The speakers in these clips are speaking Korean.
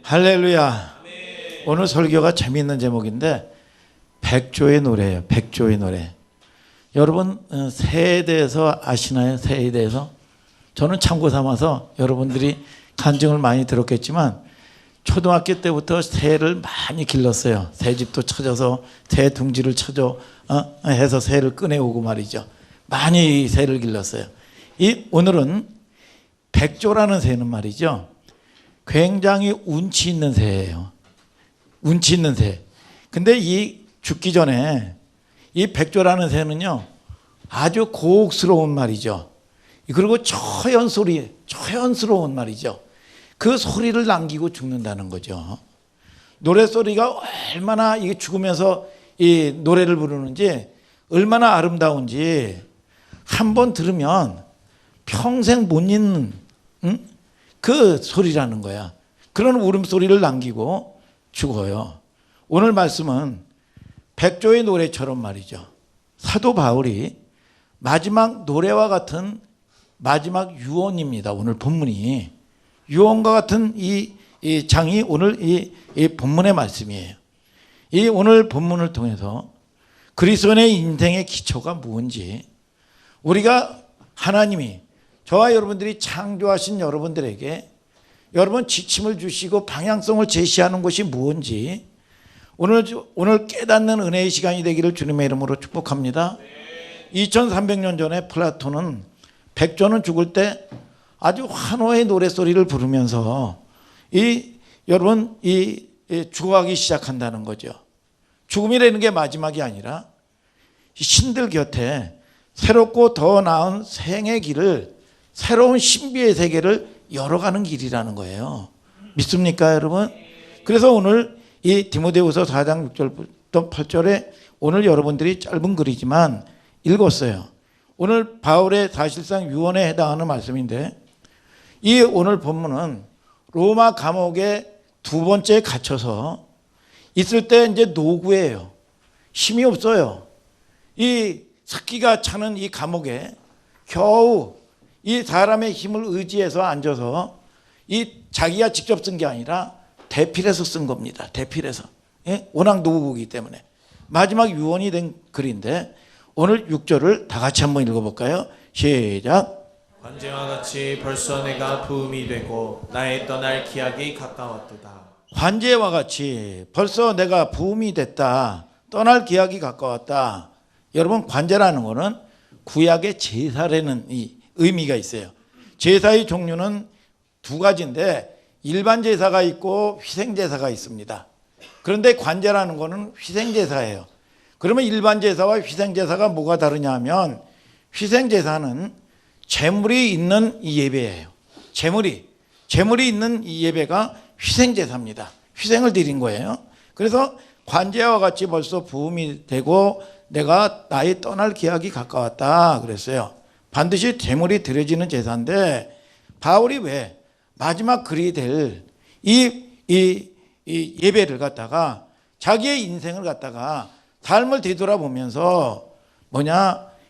할렐루야. 오늘 설교가 재미있는 제목인데 백조의 노래예요. 백조의 노래. 여러분 새에 대해서 아시나요? 새에 대해서? 저는 참고 삼아서 여러분들이 간증을 많이 들었겠지만 초등학교 때부터 새를 많이 길렀어요. 새집도 찾아서 새 둥지를 찾아 해서 새를 꺼내오고 말이죠. 많이 새를 길렀어요. 오늘은 백조라는 새는 말이죠. 굉장히 운치 있는 새예요. 운치 있는 새. 근데 이 죽기 전에 이 백조라는 새는요 아주 고혹스러운 말이죠. 그리고 초연스러운 말이죠. 그 소리를 남기고 죽는다는 거죠. 노랫소리가 얼마나 이게 죽으면서 이 노래를 부르는지 얼마나 아름다운지 한번 들으면 평생 못 잊는 그 소리라는 거야. 그런 울음소리를 남기고 죽어요. 오늘 말씀은 백조의 노래처럼 말이죠. 사도 바울이 마지막 노래와 같은 마지막 유언입니다. 오늘 본문이 유언과 같은 이 장이 오늘 이 본문의 말씀이에요. 이 오늘 본문을 통해서 그리스도인의 인생의 기초가 무엇인지, 우리가 하나님이 저와 여러분들이 창조하신 여러분들에게 여러분 지침을 주시고 방향성을 제시하는 것이 무엇인지 오늘 깨닫는 은혜의 시간이 되기를 주님의 이름으로 축복합니다. 2300년 전에 플라톤은 백조는 죽을 때 아주 환호의 노랫소리를 부르면서 여러분 죽어가기 시작한다는 거죠. 죽음이라는 게 마지막이 아니라 신들 곁에 새롭고 더 나은 생의 길을, 새로운 신비의 세계를 열어가는 길이라는 거예요. 믿습니까 여러분? 그래서 오늘 이 디모데후서 4장 6절부터 8절에 오늘 여러분들이 짧은 글이지만 읽었어요. 오늘 바울의 사실상 유언에 해당하는 말씀인데, 이 오늘 본문은 로마 감옥에 두 번째 갇혀서 있을 때 이제 노구예요. 힘이 없어요. 이 습기가 차는 이 감옥에 겨우 이 사람의 힘을 의지해서 앉아서 자기가 직접 쓴 게 아니라 대필해서 쓴 겁니다. 대필해서. 예? 워낙 노구이기 때문에. 마지막 유언이 된 글인데 오늘 6절을 다 같이 한번 읽어볼까요? 시작. 관제와 같이 벌써 내가 부음이 되고 나의 떠날 기약이 가까웠도다. 관제와 같이 벌써 내가 부음이 됐다. 떠날 기약이 가까웠다. 여러분, 관제라는 거는 구약의 제사라는 이 의미가 있어요. 제사의 종류는 두 가지인데 일반 제사가 있고 희생 제사가 있습니다. 그런데 관제라는 거는 희생 제사예요. 그러면 일반 제사와 희생 제사가 뭐가 다르냐 하면, 희생 제사는 재물이 있는 이 예배예요. 재물이 있는 이 예배가 희생 제사입니다. 희생을 드린 거예요. 그래서 관제와 같이 벌써 부음이 되고 내가 나의 떠날 기약이 가까웠다 그랬어요. 반드시 재물이 드려지는 제사인데 바울이 왜 마지막 글이 될 이 예배를 갖다가 자기의 인생을 갖다가 삶을 되돌아보면서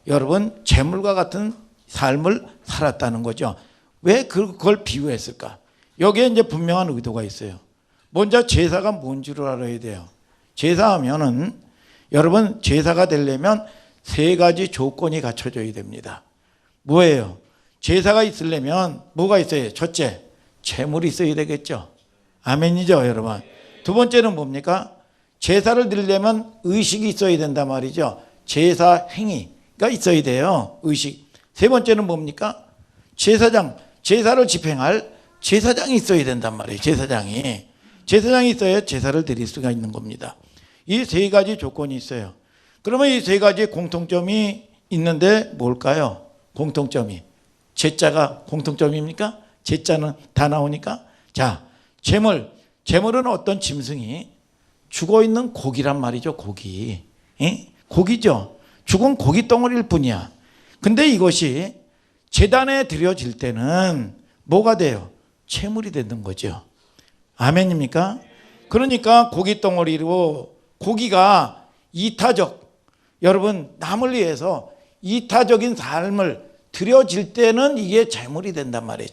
여러분 재물과 같은 삶을 살았다는 거죠. 왜 그걸 비유했을까? 여기에 이제 분명한 의도가 있어요. 먼저 제사가 뭔지를 알아야 돼요. 제사하면은 여러분 제사가 되려면 세 가지 조건이 갖춰져야 됩니다. 뭐예요? 제사가 있으려면 뭐가 있어요? 첫째, 재물이 있어야 되겠죠. 아멘이죠 여러분. 두 번째는 뭡니까? 제사를 드리려면 의식이 있어야 된단 말이죠. 제사 행위가 있어야 돼요. 의식. 세 번째는 뭡니까? 제사를 집행할 제사장이 있어야 된단 말이에요. 제사장이 있어야 제사를 드릴 수가 있는 겁니다. 이 세 가지 조건이 있어요. 그러면 이 세 가지 공통점이 있는데 뭘까요? 공통점이. 제자가 공통점입니까? 제자는 다 나오니까. 자, 재물은 어떤 짐승이 죽어있는 고기란 말이죠. 고기. 고기죠. 죽은 고기 덩어리일 뿐이야. 근데 이것이 제단에 드려질 때는 뭐가 돼요? 채물이 되는 거죠. 아멘입니까? 그러니까 고기 덩어리로, 고기가 이타적, 여러분 남을 위해서 이타적인 삶을 드려질 때는 이게 재물이 된단 말이에요.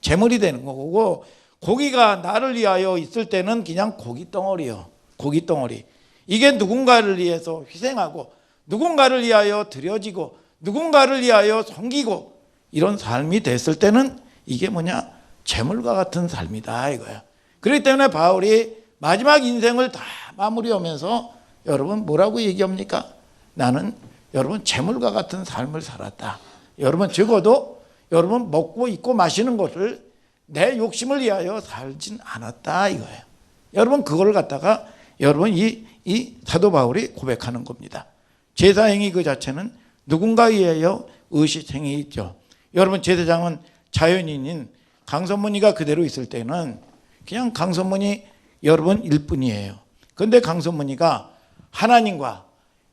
재물이 되는 거고, 고기가 나를 위하여 있을 때는 그냥 고기 덩어리요. 고기 덩어리. 이게 누군가를 위해서 희생하고 누군가를 위하여 드려지고 누군가를 위하여 섬기고 이런 삶이 됐을 때는 이게 뭐냐? 재물과 같은 삶이다 이거야. 그렇기 때문에 바울이 마지막 인생을 다 마무리하면서 여러분 뭐라고 얘기합니까? 나는 여러분 재물과 같은 삶을 살았다. 여러분 적어도 여러분 먹고 입고 마시는 것을 내 욕심을 위하여 살진 않았다 이거예요. 여러분 그걸 갖다가 여러분 이 사도 바울이 고백하는 겁니다. 제사행위 그 자체는 누군가에 의하여 의식행위 있죠. 여러분 제사장은 자연인인 강선문이가 그대로 있을 때는 그냥 강선문이 여러분 일뿐이에요. 그런데 강선문이가 하나님과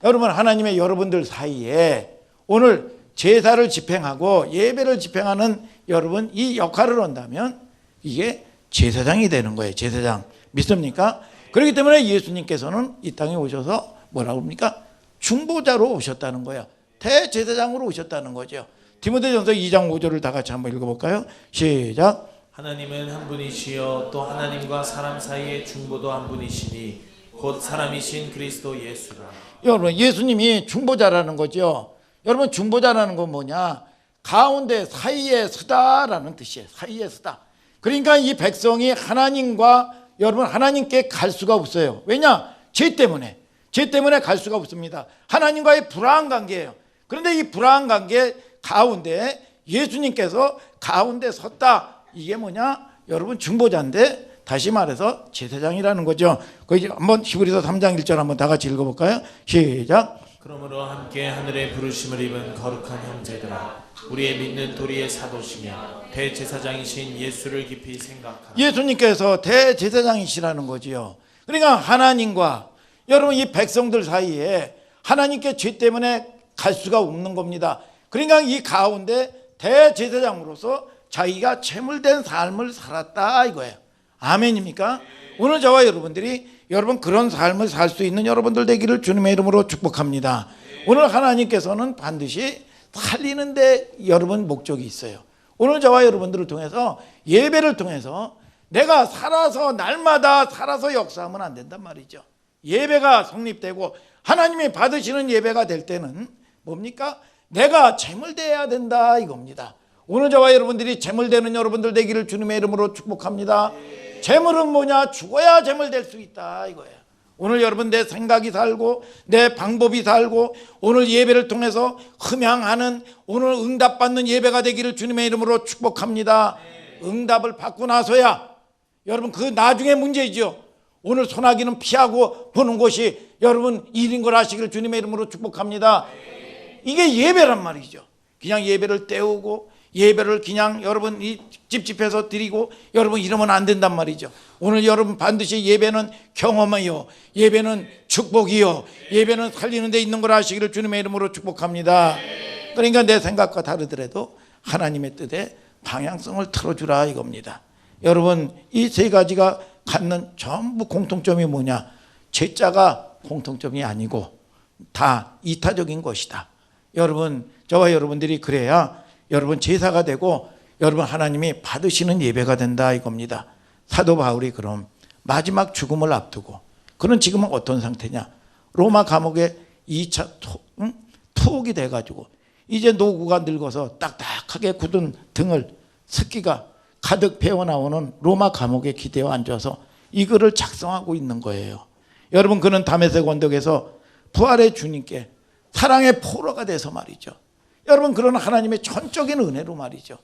여러분 하나님의 여러분들 사이에 오늘 제사를 집행하고 예배를 집행하는 여러분 이 역할을 한다면 이게 제사장이 되는 거예요. 제사장. 믿습니까? 그렇기 때문에 예수님께서는 이 땅에 오셔서 뭐라고 합니까? 중보자로 오셨다는 거예요. 대제사장으로 오셨다는 거죠. 디모데전서 2장 5절을 다 같이 한번 읽어볼까요? 시작. 하나님은 한 분이시여 또 하나님과 사람 사이의 중보도 한 분이시니 곧 사람이신 그리스도 예수라. 여러분 예수님이 중보자라는 거죠. 여러분 중보자라는 건 뭐냐? 가운데 사이에 서다라는 뜻이에요. 사이에 서다. 그러니까 이 백성이 하나님과 여러분 하나님께 갈 수가 없어요. 왜냐? 죄 때문에. 죄 때문에 갈 수가 없습니다. 하나님과의 불화한 관계예요. 그런데 이 불화한 관계 가운데 예수님께서 가운데 섰다. 이게 뭐냐? 여러분 중보자인데 다시 말해서 제사장이라는 거죠. 거기 한번 히브리서 3장 1절 한번 다 같이 읽어볼까요? 시작. 그러므로 함께 하늘의 부르심을 입은 거룩한 형제들아 우리의 믿는 도리의 사도시며 대제사장이신 예수를 깊이 생각하라. 예수님께서 대제사장이시라는 거지요. 그러니까 하나님과 여러분 이 백성들 사이에 하나님께 죄 때문에 갈 수가 없는 겁니다. 그러니까 이 가운데 대제사장으로서 자기가 채물된 삶을 살았다 이거예요. 아멘입니까? 오늘 저와 여러분들이 여러분 그런 삶을 살 수 있는 여러분들 되기를 주님의 이름으로 축복합니다. 오늘 하나님께서는 반드시 살리는 데 여러분 목적이 있어요. 오늘 저와 여러분들을 통해서 예배를 통해서 내가 살아서 날마다 살아서 역사하면 안 된단 말이죠. 예배가 성립되고 하나님이 받으시는 예배가 될 때는 뭡니까? 내가 재물되어야 된다 이겁니다. 오늘 저와 여러분들이 재물되는 여러분들 되기를 주님의 이름으로 축복합니다. 재물은 뭐냐? 죽어야 재물될 수 있다 이거예요. 오늘 여러분 내 생각이 살고 내 방법이 살고 오늘 예배를 통해서 흠양하는 오늘 응답받는 예배가 되기를 주님의 이름으로 축복합니다. 응답을 받고 나서야 여러분 그 나중에 문제이죠. 오늘 소나기는 피하고 보는 것이 여러분 일인 걸 아시기를 주님의 이름으로 축복합니다. 이게 예배란 말이죠. 그냥 예배를 때우고 예배를 그냥 여러분 이 찝찝해서 드리고 여러분 이러면 안 된단 말이죠. 오늘 여러분 반드시 예배는 경험이요, 예배는 축복이요, 예배는 살리는 데 있는 걸 아시기를 주님의 이름으로 축복합니다. 그러니까 내 생각과 다르더라도 하나님의 뜻에 방향성을 틀어주라 이겁니다. 여러분 이 세 가지가 갖는 전부 공통점이 뭐냐? 제자가 공통점이 아니고 다 이타적인 것이다. 여러분 저와 여러분들이 그래야 여러분 제사가 되고 여러분 하나님이 받으시는 예배가 된다 이겁니다. 사도 바울이 그럼 마지막 죽음을 앞두고 그는 지금은 어떤 상태냐? 로마 감옥에 2차 투옥이 돼가지고 이제 노구가 늙어서 딱딱하게 굳은 등을 습기가 가득 배어나오는 로마 감옥에 기대어 앉아서 이 글을 작성하고 있는 거예요. 여러분 그는 다메섹 언덕에서 부활의 주님께 사랑의 포로가 돼서 말이죠. 여러분 그런 하나님의 전적인 은혜로 말이죠.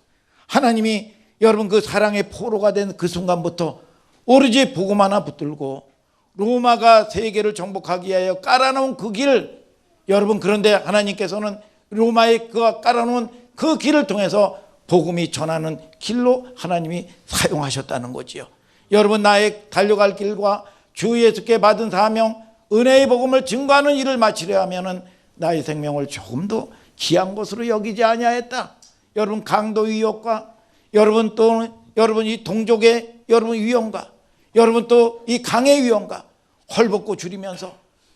하나님이 여러분 그 사랑의 포로가 된 그 순간부터 오로지 복음 하나 붙들고 로마가 세계를 정복하기 위하여 깔아놓은 그 길을 여러분 그런데 하나님께서는 로마에 그 깔아놓은 그 길을 통해서 복음이 전하는 길로 하나님이 사용하셨다는 거지요. 여러분 나의 달려갈 길과 주 예수께 받은 사명 은혜의 복음을 증거하는 일을 마치려 하면은 나의 생명을 조금도 귀한 것으로 여기지 아니하였다. 여러분 강도 위협과 여러분 또 여러분 이 동족의 여러분 위험과 여러분 또 이 강의 위험과 헐벗고 줄이면서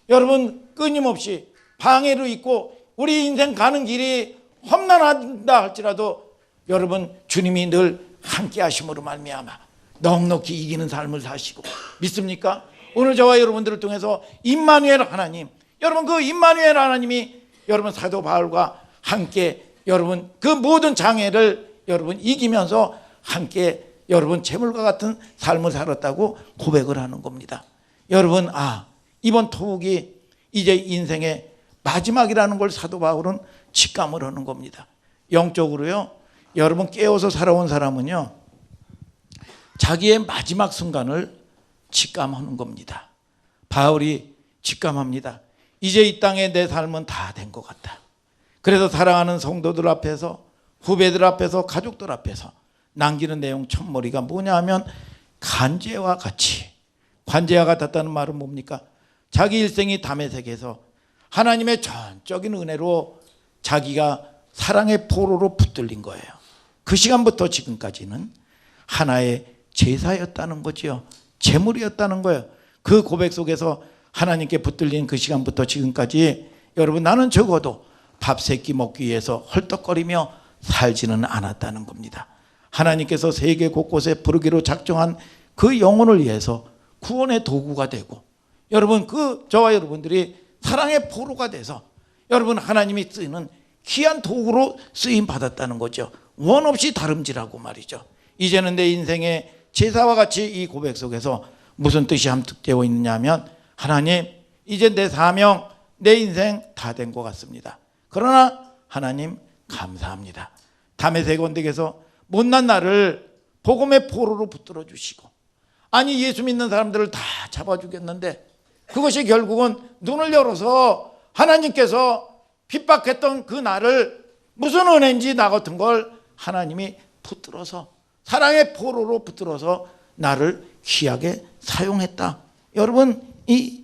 여러분 끊임없이 방해를 입고 우리 인생 가는 길이 험난하다 할지라도 여러분 주님이 늘 함께 하심으로 말미암아 넉넉히 이기는 삶을 사시고, 믿습니까? 오늘 저와 여러분들을 통해서 임마누엘 하나님, 여러분 그 임마누엘 하나님이 여러분 사도 바울과 함께 여러분 그 모든 장애를 여러분 이기면서 함께 여러분 재물과 같은 삶을 살았다고 고백을 하는 겁니다. 여러분, 이번 토국이 이제 인생의 마지막이라는 걸 사도 바울은 직감을 하는 겁니다. 영적으로요, 여러분 깨어서 살아온 사람은요, 자기의 마지막 순간을 직감하는 겁니다. 바울이 직감합니다. 이제 이 땅에 내 삶은 다 된 것 같다. 그래서 사랑하는 성도들 앞에서, 후배들 앞에서, 가족들 앞에서 남기는 내용 첫머리가 뭐냐 하면 간제와 같이, 관제와 같았다는 말은 뭡니까? 자기 일생이 담의 세계에서 하나님의 전적인 은혜로 자기가 사랑의 포로로 붙들린 거예요. 그 시간부터 지금까지는 하나의 제사였다는 거지요. 제물이었다는 거예요. 그 고백 속에서 하나님께 붙들린 그 시간부터 지금까지 여러분 나는 적어도 밥 세 끼 먹기 위해서 헐떡거리며 살지는 않았다는 겁니다. 하나님께서 세계 곳곳에 부르기로 작정한 그 영혼을 위해서 구원의 도구가 되고, 여러분 그 저와 여러분들이 사랑의 포로가 돼서 여러분 하나님이 쓰는 귀한 도구로 쓰임 받았다는 거죠. 원 없이 다름질하고 말이죠. 이제는 내 인생의 제사와 같이 이 고백 속에서 무슨 뜻이 함축되어 있느냐 하면, 하나님 이제 내 사명, 내 인생 다 된 것 같습니다. 그러나 하나님 감사합니다. 담에색 언덕에서 못난 나를 복음의 포로로 붙들어 주시고, 아니 예수 믿는 사람들을 다 잡아 주겠는데 그것이 결국은 눈을 열어서 하나님께서 핍박했던 그 나를 무슨 은혜인지 나 같은 걸 하나님이 붙들어서 사랑의 포로로 붙들어서 나를 귀하게 사용했다. 여러분 이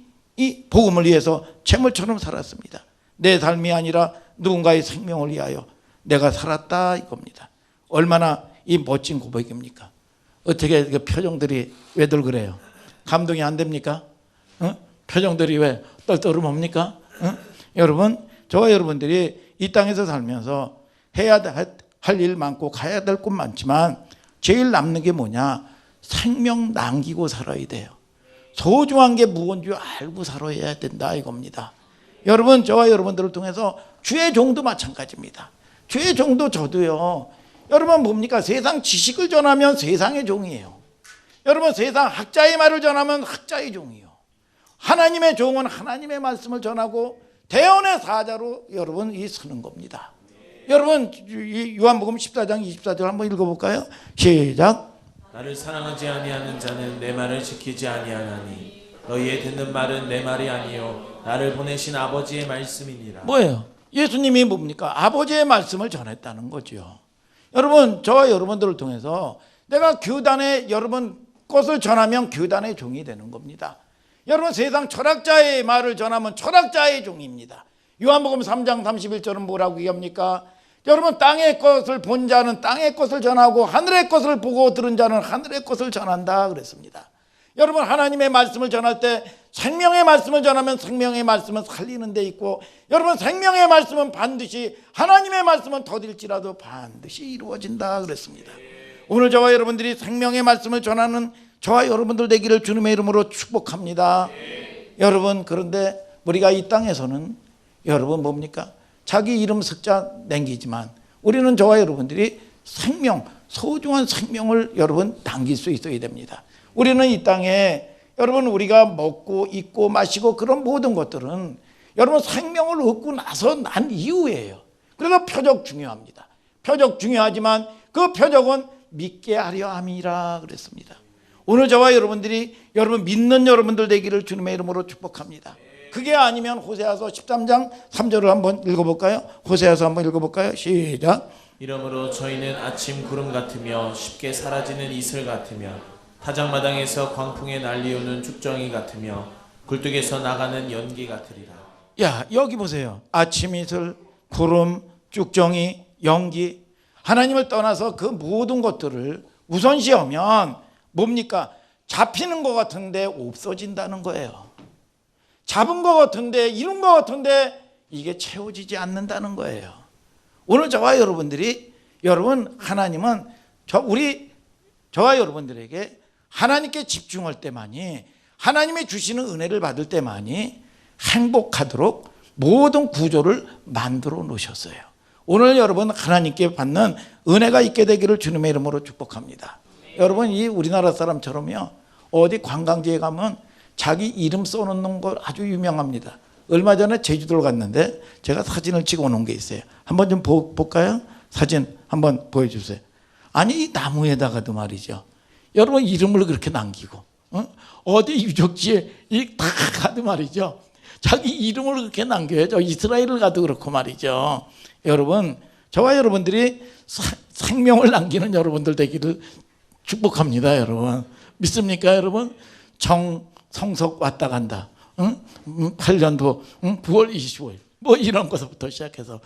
복음을 위해서 재물처럼 살았습니다. 내 삶이 아니라 누군가의 생명을 위하여 내가 살았다 이겁니다. 얼마나 이 멋진 고백입니까? 어떻게 그 표정들이 왜들 그래요? 감동이 안 됩니까? 표정들이 왜 떨떠름합니까? 여러분, 저와 여러분들이 이 땅에서 살면서 해야 할 일 많고 가야 될 곳 많지만 제일 남는 게 뭐냐? 생명 남기고 살아야 돼요. 소중한 게 무언 줄 알고 살아야 된다 이겁니다. 여러분, 저와 여러분들을 통해서 주의 종도 마찬가지입니다. 주의 종도 저도요. 여러분 뭡니까? 세상 지식을 전하면 세상의 종이에요. 여러분 세상 학자의 말을 전하면 학자의 종이요. 하나님의 종은 하나님의 말씀을 전하고 대언의 사자로 여러분 이 서는 겁니다. 여러분 요한복음 14장 24절 한번 읽어볼까요? 시작. 나를 사랑하지 아니하는 자는 내 말을 지키지 아니하나니 너희의 듣는 말은 내 말이 아니요 나를 보내신 아버지의 말씀이니라. 뭐예요? 예수님이 뭡니까? 아버지의 말씀을 전했다는 거죠. 여러분 저와 여러분들을 통해서 내가 교단에 여러분 것을 전하면 교단의 종이 되는 겁니다. 여러분 세상 철학자의 말을 전하면 철학자의 종입니다. 요한복음 3장 31절은 뭐라고 얘기합니까? 여러분 땅의 것을 본 자는 땅의 것을 전하고 하늘의 것을 보고 들은 자는 하늘의 것을 전한다 그랬습니다. 여러분 하나님의 말씀을 전할 때 생명의 말씀을 전하면 생명의 말씀은 살리는 데 있고, 여러분 생명의 말씀은 반드시 하나님의 말씀은 더딜지라도 반드시 이루어진다 그랬습니다. 오늘 저와 여러분들이 생명의 말씀을 전하는 저와 여러분들 되기를 주님의 이름으로 축복합니다. 여러분 그런데 우리가 이 땅에서는 여러분 뭡니까? 자기 이름 석자 남기지만 우리는 저와 여러분들이 생명, 소중한 생명을 여러분 남길 수 있어야 됩니다. 우리는 이 땅에 여러분 우리가 먹고 입고 마시고 그런 모든 것들은 여러분 생명을 얻고 나서 난 이후에요. 그래서 표적 중요합니다. 표적 중요하지만 그 표적은 믿게 하려 함이라 그랬습니다. 오늘 저와 여러분들이 여러분 믿는 여러분들 되기를 주님의 이름으로 축복합니다. 그게 아니면 호세아서 13장 3절을 한번 읽어볼까요? 호세아서 한번 읽어볼까요? 시작. 이러므로 저희는 아침 구름 같으며 쉽게 사라지는 이슬 같으며 타작마당에서 광풍에 날리우는 죽정이 같으며 굴뚝에서 나가는 연기 같으리라. 야 여기 보세요. 아침 이슬, 구름, 쭉정이, 연기, 하나님을 떠나서 그 모든 것들을 우선시하면 뭡니까? 잡히는 것 같은데 없어진다는 거예요. 잡은 것 같은데 이룬 것 같은데 이게 채워지지 않는다는 거예요. 오늘 저와 여러분들이 여러분 하나님은 저와 여러분들에게 하나님께 집중할 때만이, 하나님이 주시는 은혜를 받을 때만이 행복하도록 모든 구조를 만들어 놓으셨어요. 오늘 여러분 하나님께 받는 은혜가 있게 되기를 주님의 이름으로 축복합니다. 여러분 이 우리나라 사람처럼요, 어디 관광지에 가면 자기 이름 써놓는 거 아주 유명합니다. 얼마 전에 제주도를 갔는데 제가 사진을 찍어 놓은 게 있어요. 한번 좀 볼까요? 사진 한번 보여주세요. 아니 이 나무에다가도 말이죠, 여러분 이름을 그렇게 남기고, 어디 유적지에 다 가도 말이죠, 자기 이름을 그렇게 남겨요. 저 이스라엘을 가도 그렇고 말이죠. 여러분 저와 여러분들이 생명을 남기는 여러분들 되기를 축복합니다. 여러분 믿습니까? 여러분 성석 왔다 간다, 8년도 9월 25일 뭐 이런 것부터 시작해서,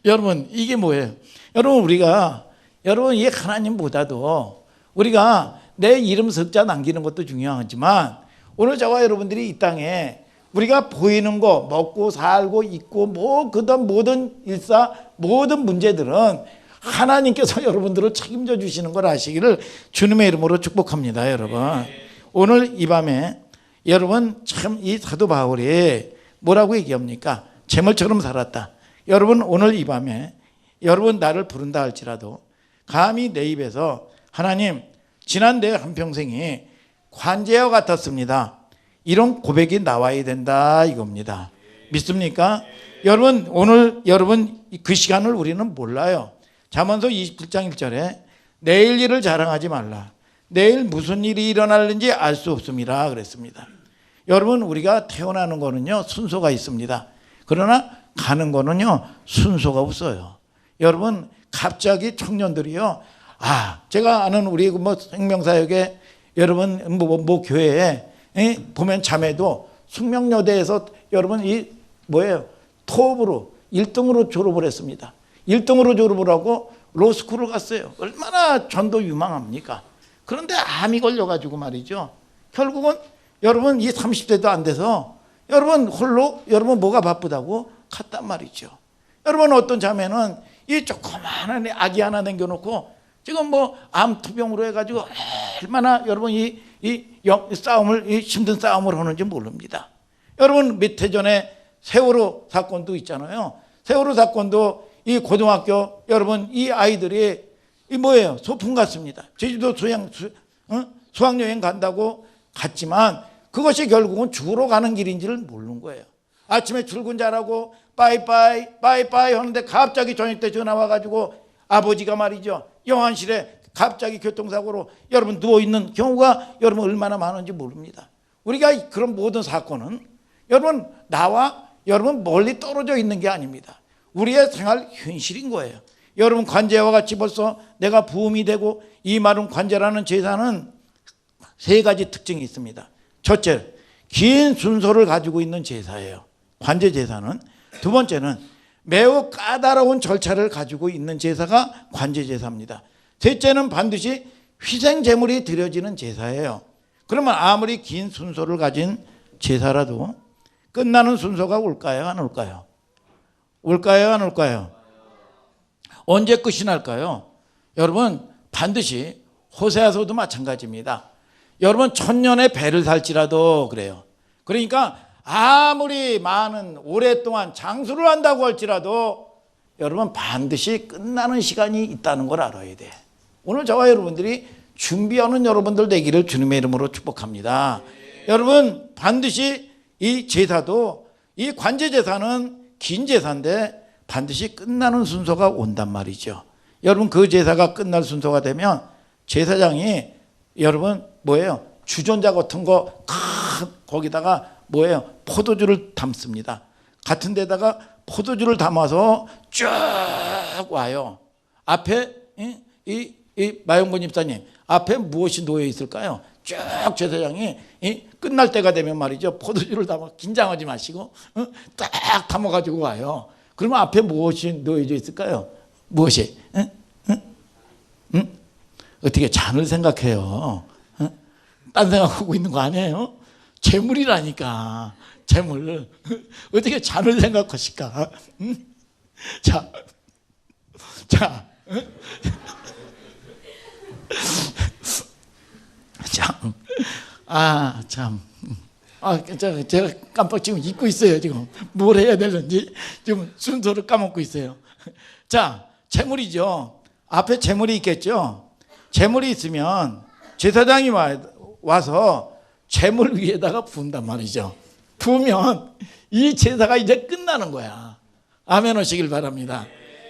여러분 이게 뭐예요? 여러분 우리가, 여러분 이 하나님보다도 우리가 내 이름 석자 남기는 것도 중요하지만, 오늘 저와 여러분들이 이 땅에 우리가 보이는 거, 먹고 살고 있고 뭐 그다음 모든 일사 모든 문제들은 하나님께서 여러분들을 책임져 주시는 걸 아시기를 주님의 이름으로 축복합니다. 여러분 오늘 이 밤에 여러분 참 이 사도 바울이 뭐라고 얘기합니까? 재물처럼 살았다. 여러분 오늘 이 밤에 여러분 나를 부른다 할지라도 감히 내 입에서 하나님 지난 내 한평생이 관제와 같았습니다, 이런 고백이 나와야 된다 이겁니다. 믿습니까? 여러분 오늘 여러분 그 시간을 우리는 몰라요. 잠언서 27장 1절에 내일 일을 자랑하지 말라, 내일 무슨 일이 일어날는지 알 수 없음이라 그랬습니다. 여러분 우리가 태어나는 거는요 순서가 있습니다. 그러나 가는 거는요 순서가 없어요. 여러분 갑자기 청년들이요, 제가 아는 우리 뭐 생명사역에 여러분 뭐 교회에 보면 자매도 숙명여대에서 여러분 이 뭐예요, 토업으로 1등으로 졸업을 했습니다. 1등으로 졸업을 하고 로스쿨을 갔어요. 얼마나 전도 유망합니까? 그런데 암이 걸려가지고 말이죠, 결국은 여러분 이 30대도 안 돼서 여러분 홀로 여러분 뭐가 바쁘다고 갔단 말이죠. 여러분 어떤 자매는 이 조그마한 아기 하나 남겨놓고 지금 뭐 암투병으로 해가지고 얼마나 여러분 이 싸움을, 이 힘든 싸움을 하는지 모릅니다. 여러분 몇 해 전에 세월호 사건도 있잖아요. 세월호 사건도 이 고등학교 여러분 이 아이들이 이 뭐예요, 소풍 갔습니다. 제주도 수학여행 간다고 갔지만 그것이 결국은 죽으러 가는 길인지를 모르는 거예요. 아침에 출근 잘하고 빠이빠이 빠이빠이 하는데 갑자기 저녁 때 전화 와가지고 아버지가 말이죠 영안실에 갑자기 교통사고로 여러분 누워있는 경우가 여러분 얼마나 많은지 모릅니다. 우리가 그런 모든 사건은 여러분 나와 여러분 멀리 떨어져 있는 게 아닙니다. 우리의 생활 현실인 거예요. 여러분 관제와 같이 벌써 내가 부음이 되고, 이 말은 관제라는 제사는 세 가지 특징이 있습니다. 첫째, 긴 순서를 가지고 있는 제사예요, 관제 제사는. 두 번째는 매우 까다로운 절차를 가지고 있는 제사가 관제 제사입니다. 셋째는 반드시 희생 제물이 드려지는 제사예요. 그러면 아무리 긴 순서를 가진 제사라도 끝나는 순서가 올까요, 안 올까요? 올까요, 안 올까요? 언제 끝이 날까요? 여러분 반드시, 호세아서도 마찬가지입니다. 여러분 천년의 배를 살지라도 그래요. 그러니까 아무리 많은 오랫동안 장수를 한다고 할지라도 여러분 반드시 끝나는 시간이 있다는 걸 알아야 돼. 오늘 저와 여러분들이 준비하는 여러분들 되기를 주님의 이름으로 축복합니다. 여러분 반드시 이 제사도, 이 관제 제사는 긴 제사인데 반드시 끝나는 순서가 온단 말이죠. 여러분 그 제사가 끝날 순서가 되면 제사장이 여러분 뭐예요, 주전자 같은 거 거기다가 뭐예요, 포도주를 담습니다. 같은 데다가 포도주를 담아서 쭉 와요. 앞에 이 마용근 집사님 앞에 무엇이 놓여 있을까요? 쭉 제사장이 끝날 때가 되면 말이죠, 포도주를 담아, 긴장하지 마시고 딱 담아가지고 와요. 그러면 앞에 무엇이 놓여져 있을까요? 무엇이? 어떻게 잔을 생각해요? 딴 생각하고 있는 거 아니에요? 재물이라니까, 재물. 어떻게 잔을 생각하실까? 자, 참, 참. 제가 깜빡 지금 잊고 있어요. 지금 뭘 해야 되는지 지금 순서를 까먹고 있어요. 자, 재물이죠. 앞에 재물이 있겠죠. 재물이 있으면 제사장이 와서 재물 위에다가 부은단 말이죠. 부으면 이 제사가 이제 끝나는 거야. 아멘 하시길 바랍니다.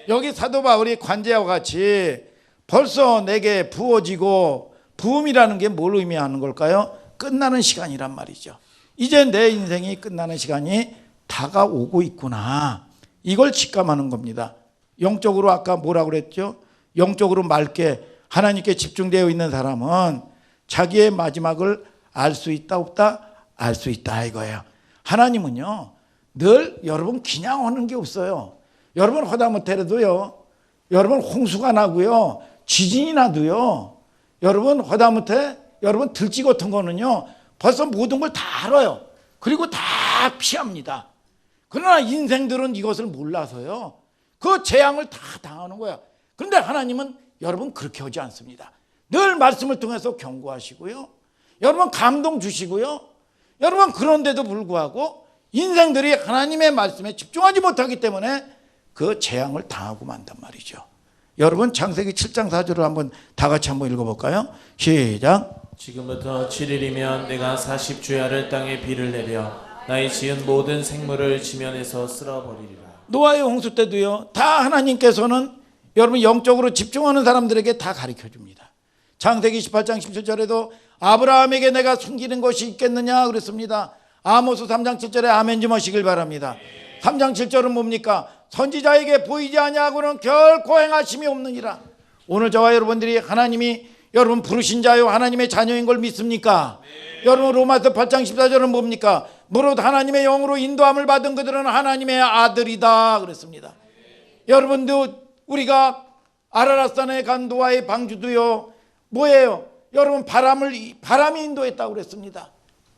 여기 사도 바울이 관제와 같이 벌써 내게 부어지고, 부음이라는 게 뭘 의미하는 걸까요? 끝나는 시간이란 말이죠. 이제 내 인생이 끝나는 시간이 다가오고 있구나, 이걸 직감하는 겁니다. 영적으로 아까 뭐라고 그랬죠? 영적으로 맑게 하나님께 집중되어 있는 사람은 자기의 마지막을 알 수 있다 없다? 알 수 있다 이거예요. 하나님은요 늘 여러분 그냥 오는 게 없어요. 여러분 하다못해도요, 여러분 홍수가 나고요, 지진이 나도요, 여러분 하다못해 여러분 들쥐 같은 거는요 벌써 모든 걸 다 알아요. 그리고 다 피합니다. 그러나 인생들은 이것을 몰라서요 그 재앙을 다 당하는 거야. 그런데 하나님은 여러분 그렇게 하지 않습니다. 늘 말씀을 통해서 경고하시고요, 여러분 감동 주시고요, 여러분 그런데도 불구하고 인생들이 하나님의 말씀에 집중하지 못하기 때문에 그 재앙을 당하고 만단 말이죠. 여러분 창세기 7장 4절을 한번 다 같이 한번 읽어볼까요? 시작. 지금부터 7일이면 내가 40주야를 땅에 비를 내려 나의 지은 모든 생물을 지면에서 쓸어버리리라. 노아의 홍수 때도요 다 하나님께서는 여러분 영적으로 집중하는 사람들에게 다 가르쳐 줍니다. 창세기 18장 17절에도 아브라함에게 내가 숨기는 것이 있겠느냐 그랬습니다. 아모스 3장 7절에 아멘 좀 하시길 바랍니다. 3장 7절은 뭡니까? 선지자에게 보이지 아니하고는 결코 행하심이 없느니라. 오늘 저와 여러분들이 하나님이 여러분 부르신 자요 하나님의 자녀인 걸 믿습니까? 여러분 로마서 8장 14절은 뭡니까? 무릇 하나님의 영으로 인도함을 받은 그들은 하나님의 아들이다 그랬습니다. 여러분도 우리가 아라랏산에 간 노아의 방주도요 뭐예요? 여러분 바람이 인도했다고 그랬습니다.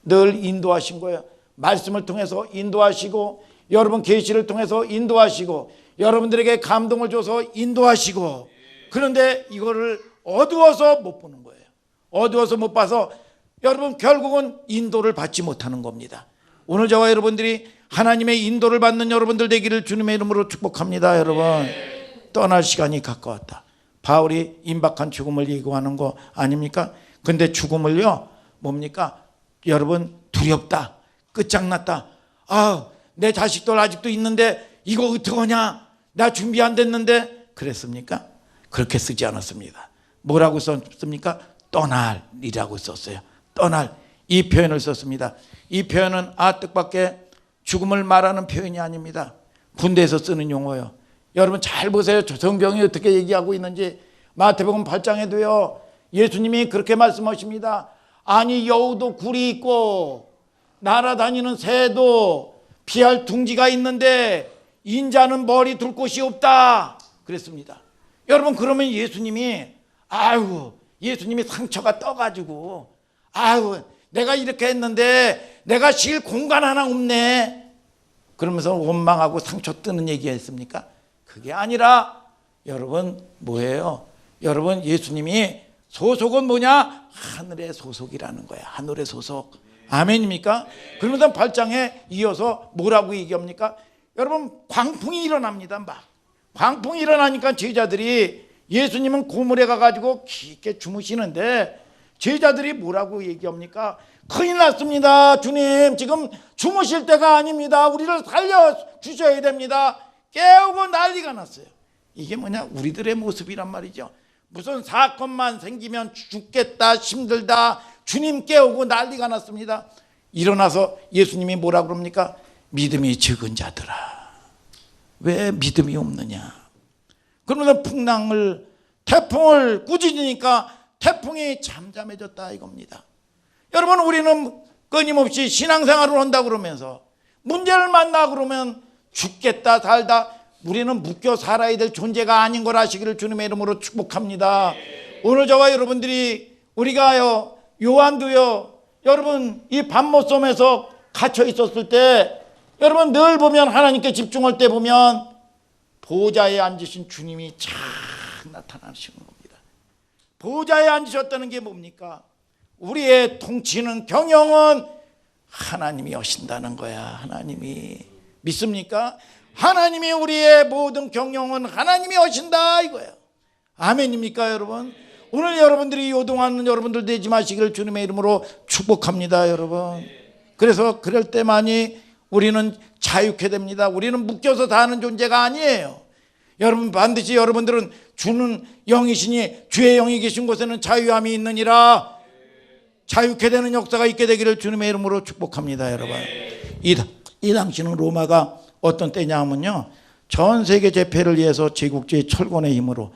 늘 인도하신 거예요. 말씀을 통해서 인도하시고, 여러분 계시를 통해서 인도하시고, 여러분들에게 감동을 줘서 인도하시고, 그런데 이거를 어두워서 못 보는 거예요. 어두워서 못 봐서 여러분 결국은 인도를 받지 못하는 겁니다. 오늘 저와 여러분들이 하나님의 인도를 받는 여러분들 되기를 주님의 이름으로 축복합니다. 여러분 떠날 시간이 가까웠다. 바울이 임박한 죽음을 예고하는 거 아닙니까? 근데 죽음을요 뭡니까? 여러분 두렵다, 끝장났다, 내 자식들 아직도 있는데 이거 어떡하냐, 나 준비 안 됐는데, 그랬습니까? 그렇게 쓰지 않았습니다. 뭐라고 썼습니까? 떠날이라고 썼어요. 떠날, 이 표현을 썼습니다. 이 표현은 뜻밖의 죽음을 말하는 표현이 아닙니다. 군대에서 쓰는 용어예요. 여러분 잘 보세요. 조성병이 어떻게 얘기하고 있는지. 마태복음 8장에도요 예수님이 그렇게 말씀하십니다. 아니 여우도 굴이 있고 날아다니는 새도 피할 둥지가 있는데 인자는 머리 둘 곳이 없다 그랬습니다. 여러분 그러면 예수님이 상처가 떠가지고 내가 이렇게 했는데 내가 쉴 공간 하나 없네 그러면서 원망하고 상처 뜨는 얘기했습니까? 그게 아니라 여러분 뭐예요? 여러분 예수님이 소속은 뭐냐? 하늘의 소속이라는 거야. 하늘의 소속. 아멘입니까? 그러면서 8장에 이어서 뭐라고 얘기합니까? 여러분 광풍이 일어납니다. 막 광풍이 일어나니까 제자들이, 예수님은 고물에 가가지고 깊게 주무시는데 제자들이 뭐라고 얘기합니까? 큰일 났습니다. 주님 지금 주무실 때가 아닙니다. 우리를 살려주셔야 됩니다. 깨우고 난리가 났어요. 이게 뭐냐? 우리들의 모습이란 말이죠. 무슨 사건만 생기면 죽겠다, 힘들다, 주님 깨우고 난리가 났습니다. 일어나서 예수님이 뭐라 그럽니까? 믿음이 적은 자들아, 왜 믿음이 없느냐? 그러면서 태풍을 꾸짖으니까 태풍이 잠잠해졌다 이겁니다. 여러분 우리는 끊임없이 신앙생활을 한다 그러면서 문제를 만나 그러면 죽겠다 살다 우리는 묶여 살아야 될 존재가 아닌 걸 아시기를 주님의 이름으로 축복합니다. 오늘 저와 여러분들이 우리가요 요한도요 여러분 이 밤못섬에서 갇혀 있었을 때 여러분 늘 보면 하나님께 집중할 때 보면 보좌에 앉으신 주님이 착 나타나시는 겁니다. 보좌에 앉으셨다는 게 뭡니까? 우리의 통치는 경영은 하나님이 하신다는 거야. 하나님이. 믿습니까? 하나님이 우리의 모든 경영은 하나님이 하신다 이거예요. 아멘입니까 여러분? 오늘 여러분들이 요동하는 여러분들 되지 마시기를 주님의 이름으로 축복합니다 여러분. 그래서 그럴 때만이 우리는 자유케 됩니다. 우리는 묶여서 사는 존재가 아니에요. 여러분 반드시 여러분들은 주는 영이시니 주의 영이 계신 곳에는 자유함이 있느니라. 자유케 되는 역사가 있게 되기를 주님의 이름으로 축복합니다 여러분. 이 당시는 로마가 어떤 때냐 하면요, 전 세계 제패를 위해서 제국주의 철권의 힘으로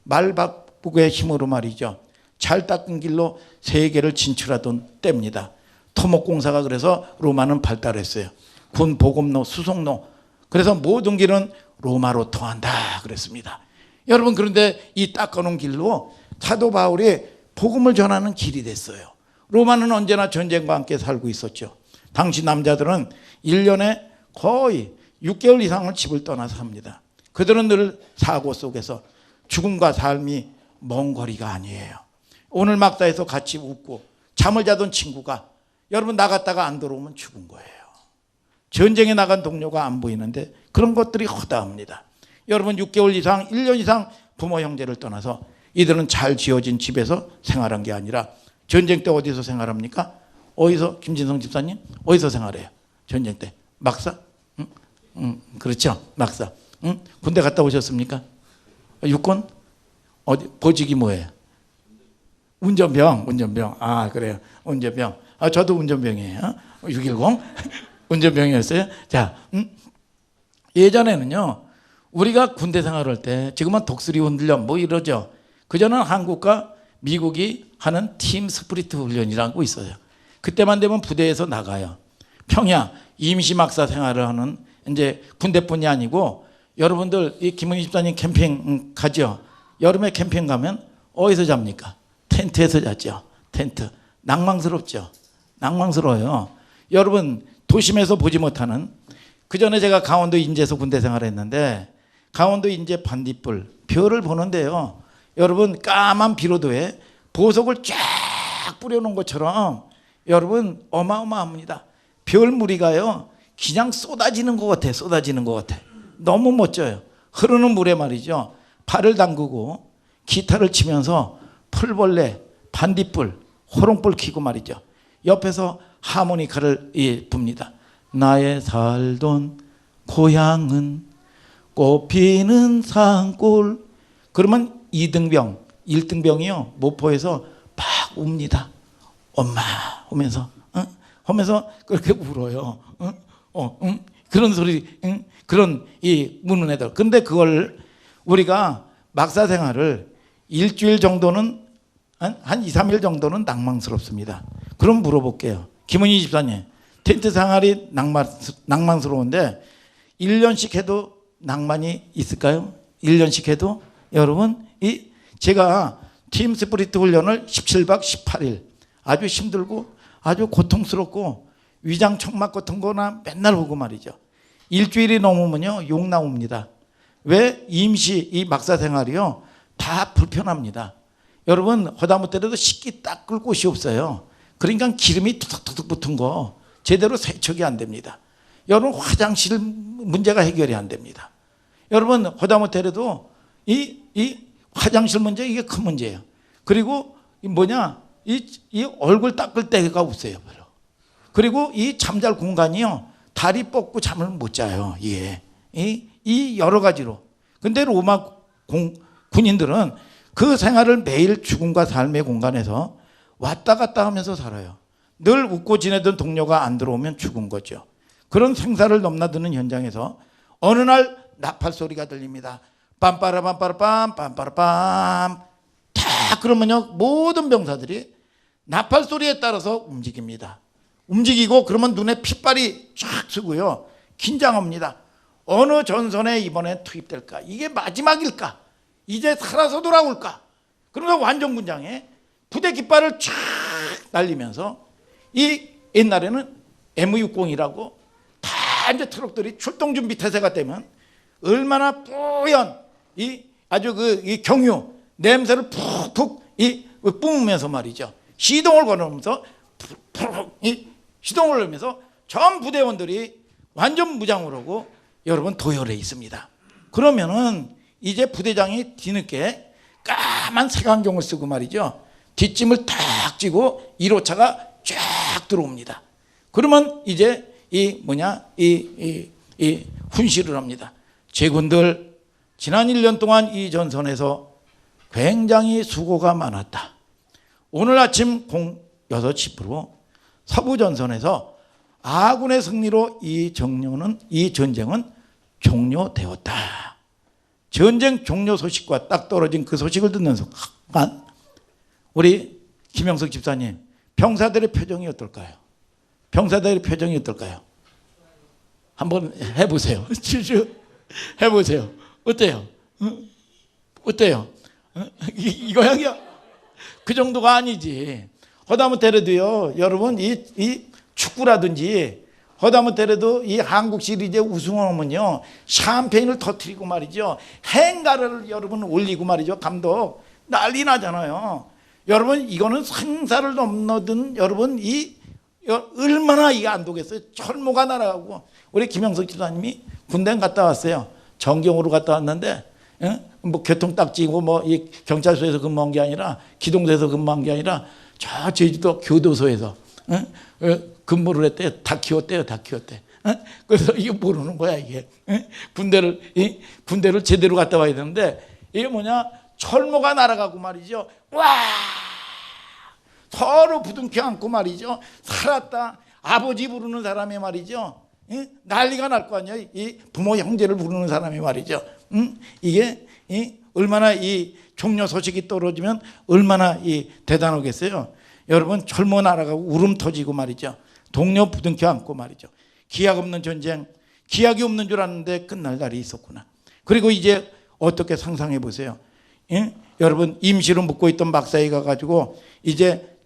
말바꾸의 힘으로 말이죠, 잘 닦은 길로 세계를 진출하던 때입니다. 토목공사가 그래서 로마는 발달했어요. 군 보급로 수송로, 그래서 모든 길은 로마로 통한다 그랬습니다. 여러분 그런데 이 닦아놓은 길로 사도 바울이 복음을 전하는 길이 됐어요. 로마는 언제나 전쟁과 함께 살고 있었죠. 당시 남자들은 1년에 거의 6개월 이상을 집을 떠나서 삽니다. 그들은 늘 사고 속에서 죽음과 삶이 먼 거리가 아니에요. 오늘 막사에서 같이 웃고 잠을 자던 친구가 여러분 나갔다가 안 들어오면 죽은 거예요. 전쟁에 나간 동료가 안 보이는데 그런 것들이 허다합니다. 여러분 6개월 이상 1년 이상 부모 형제를 떠나서 이들은 잘 지어진 집에서 생활한 게 아니라 전쟁 때 어디서 생활합니까? 어디서? 김진성 집사님 어디서 생활해요? 전쟁 때 막사? 그렇죠, 막사. 군대 갔다 오셨습니까? 육군? 어디 보직이 뭐예요? 운전병. 아 그래요, 운전병. 아 저도 운전병이에요. 610 운전병이었어요. 자, 예전에는요 우리가 군대 생활할 때 지금은 독수리 훈련 뭐 이러죠. 그전에는 한국과 미국이 하는 팀 스프리트 훈련이라고 있어요. 그때만 되면 부대에서 나가요. 평야 임시 막사 생활을 하는 이제 군대뿐이 아니고 여러분들 이 김은희 집사님 캠핑 가죠. 여름에 캠핑 가면 어디서 잡니까? 텐트에서 잤죠. 텐트. 낭망스럽죠. 낭망스러워요. 여러분 도심에서 보지 못하는, 그전에 제가 강원도 인제에서 군대 생활했는데 강원도 인제 반딧불 별을 보는데요, 여러분 까만 비로도에 보석을 쫙 뿌려놓은 것처럼 여러분 어마어마합니다. 별 무리가요 그냥 쏟아지는 것 같아. 쏟아지는 것 같아. 너무 멋져요. 흐르는 물에 말이죠, 발을 담그고 기타를 치면서 풀벌레, 반딧불, 호롱불 켜고 말이죠, 옆에서 하모니카를 붑니다. 나의 살던 고향은 꽃피는 산골. 그러면 2등병, 1등병이요 모포에서 막 웁니다. 엄마 하면서 하면서 그렇게 울어요. 그런 소리, 그런 이 우는 애들. 근데 그걸 우리가 막사 생활을 일주일 정도는 한 2, 3일 정도는 낭만스럽습니다. 그럼 물어볼게요. 김은희 집사님, 텐트 생활이 낭만스러운데 1년씩 해도 낭만이 있을까요? 1년씩 해도? 여러분, 제가 팀 스프리트 훈련을 17박 18일 아주 힘들고 아주 고통스럽고 위장 청막 같은 거나 맨날 오고 말이죠. 일주일이 넘으면요 욕 나옵니다. 왜? 임시 이 막사 생활이요 다 불편합니다. 여러분 허다못해도 씻기 닦을 곳이 없어요. 그러니까 기름이 툭툭툭 붙은 거 제대로 세척이 안 됩니다. 여러분 화장실 문제가 해결이 안 됩니다. 여러분 허다못해도 이 화장실 문제, 이게 큰 문제예요. 그리고 이 얼굴 닦을 데가 없어요. 그리고 이 잠잘 공간이요 다리 뻗고 잠을 못 자요. 예. 이 여러 가지로. 근데 로마 군인들은 그 생활을 매일 죽음과 삶의 공간에서 왔다 갔다 하면서 살아요. 늘 웃고 지내던 동료가 안 들어오면 죽은 거죠. 그런 생사를 넘나드는 현장에서 어느 날 나팔 소리가 들립니다. 빰빠라빰빠라빰 빰빠라빰. 다 그러면요 모든 병사들이 나팔 소리에 따라서 움직입니다. 움직이고 그러면 눈에 핏발이 쫙 쓰고요 긴장합니다. 어느 전선에 이번에 투입될까? 이게 마지막일까? 이제 살아서 돌아올까? 그러면서 완전 군장에 부대 깃발을 쫙 날리면서 이 옛날에는 M60이라고 다 이제 트럭들이 출동 준비 태세가 되면 얼마나 뿌연 이 아주 이 경유 냄새를 푹푹 뿜으면서 말이죠. 시동을 걸으면서 시동을 걸으면서 전 부대원들이 완전 무장을 하고 여러분 도열해 있습니다. 그러면은 이제 부대장이 뒤늦게 까만 색안경을 쓰고 말이죠. 뒷짐을 탁 쥐고 1호차가 쫙 들어옵니다. 그러면 이제 이 훈시를 합니다. 제군들, 지난 1년 동안 이 전선에서 굉장히 수고가 많았다. 오늘 아침 6시 10분 서부 전선에서 아군의 승리로 이 전쟁은 종료되었다. 전쟁 종료 소식과 딱 떨어진 그 소식을 듣는 순간 우리 김영석 집사님, 병사들의 표정이 어떨까요? 병사들의 표정이 어떨까요? 한번 해보세요. 해보세요. 어때요? 어때요? 이거야? 그 정도가 아니지. 허다못해도요, 여러분 이 축구라든지 허다못해도 이 한국 시리즈 우승하면요 샴페인을 터뜨리고 말이죠, 행가를 여러분 올리고 말이죠, 감독 난리 나잖아요. 여러분 이거는 상사를 넘나든 여러분 얼마나 이게 안 되겠어요. 철모가 날아가고 우리 김영석 지사님이 군대 갔다 왔어요. 정경으로 갔다 왔는데 뭐 교통 딱지고 뭐 이 경찰서에서 근무한 게 아니라 기동대에서 근무한 게 아니라 저 제주도 교도소에서 근무를 했대요. 다 키웠대. 그래서 이게 모르는 거야 이게. 군대를 제대로 갔다 와야 되는데 이게 뭐냐, 철모가 날아가고 말이죠. 와, 서로 부둥켜 안고 말이죠. 살았다. 아버지 부르는 사람이 말이죠. 난리가 날 거 아니야. 이 부모 형제를 부르는 사람이 말이죠. 이게 얼마나 이 종료 소식이 떨어지면 얼마나 대단하겠어요. 여러분 철모 날아가고 울음 터지고 말이죠. 동료 부둥켜 안고 말이죠. 기약 없는 전쟁, 기약이 없는 줄 알았는데 끝날 날이 있었구나. 그리고 이제 어떻게 상상해 보세요. 여러분 임시로 묵고 있던 막사에 가가지고 이제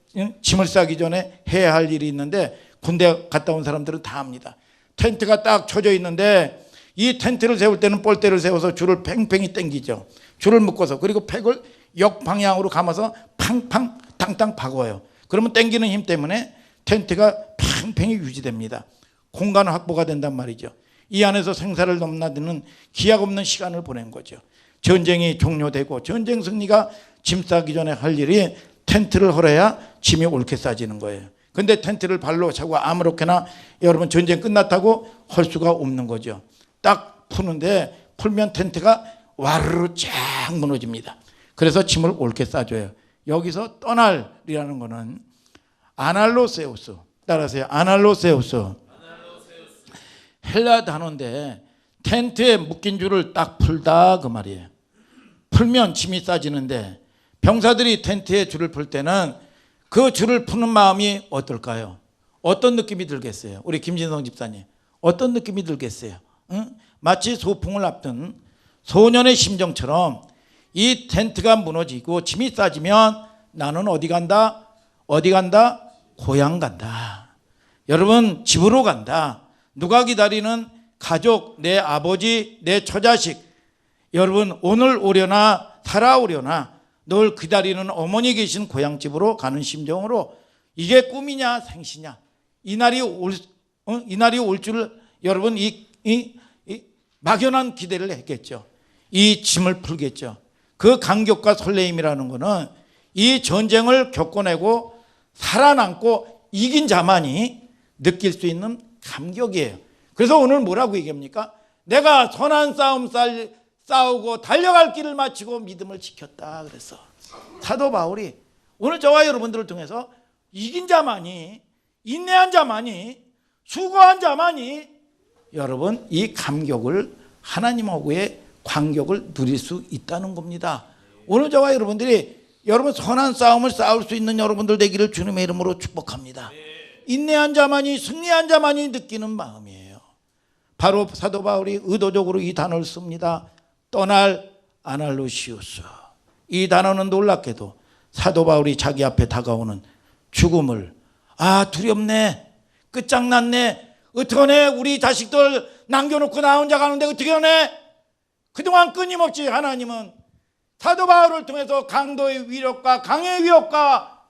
짐을 싸기 전에 해야 할 일이 있는데 군대 갔다 온 사람들은 다 합니다. 텐트가 딱 쳐져 있는데 이 텐트를 세울 때는 뻘대를 세워서 줄을 팽팽히 당기죠. 줄을 묶어서, 그리고 팩을 역방향으로 감아서 팡팡 땅땅 박아요. 그러면 당기는 힘 때문에 텐트가 팽팽히 유지됩니다. 공간 확보가 된단 말이죠. 이 안에서 생사를 넘나드는 기약 없는 시간을 보낸 거죠. 전쟁이 종료되고 전쟁 승리가 짐 싸기 전에 할 일이 텐트를 헐어야 짐이 옳게 싸지는 거예요. 근데 텐트를 발로 차고 아무렇게나 여러분 전쟁 끝났다고 할 수가 없는 거죠. 딱 푸는데 풀면 텐트가 와르르 쫙 무너집니다. 그래서 짐을 옳게 싸줘요. 여기서 떠날이라는 거는 아날로세우스, 따라하세요. 아날로세우스. 헬라 단어인데 텐트에 묶인 줄을 딱 풀다 그 말이에요. 풀면 짐이 싸지는데 병사들이 텐트에 줄을 풀 때는 그 줄을 푸는 마음이 어떨까요? 어떤 느낌이 들겠어요? 우리 김진성 집사님, 어떤 느낌이 들겠어요? 마치 소풍을 앞둔 소년의 심정처럼 이 텐트가 무너지고 짐이 싸지면 나는 어디 간다? 어디 간다? 고향 간다. 여러분 집으로 간다. 누가 기다리는 가족, 내 아버지, 내 처자식, 여러분 오늘 오려나 살아오려나 늘 기다리는 어머니 계신 고향집으로 가는 심정으로, 이게 꿈이냐 생시냐, 이 날이 올 줄 여러분 막연한 기대를 했겠죠. 이 짐을 풀겠죠. 그 감격과 설레임이라는 것은 이 전쟁을 겪어내고 살아남고 이긴 자만이 느낄 수 있는 감격이에요. 그래서 오늘 뭐라고 얘기합니까? 내가 선한 싸움 싸우고 달려갈 길을 마치고 믿음을 지켰다 그랬어. 사도 바울이 오늘 저와 여러분들을 통해서 이긴 자만이, 인내한 자만이, 수고한 자만이 여러분 이 감격을, 하나님하고의 관격을 누릴 수 있다는 겁니다. 오늘 저와 여러분들이 여러분 선한 싸움을 싸울 수 있는 여러분들 되기를 주님의 이름으로 축복합니다. 인내한 자만이, 승리한 자만이 느끼는 마음이에요. 바로 사도 바울이 의도적으로 이 단어를 씁니다. 떠날 아날로시우스. 이 단어는 놀랍게도 사도 바울이 자기 앞에 다가오는 죽음을, 두렵네, 끝장났네, 어떡하네, 우리 자식들 남겨놓고 나 혼자 가는데 어떻게 하네. 그동안 끊임없이 하나님은 사도 바울을 통해서 강도의 위력과 강의 위협과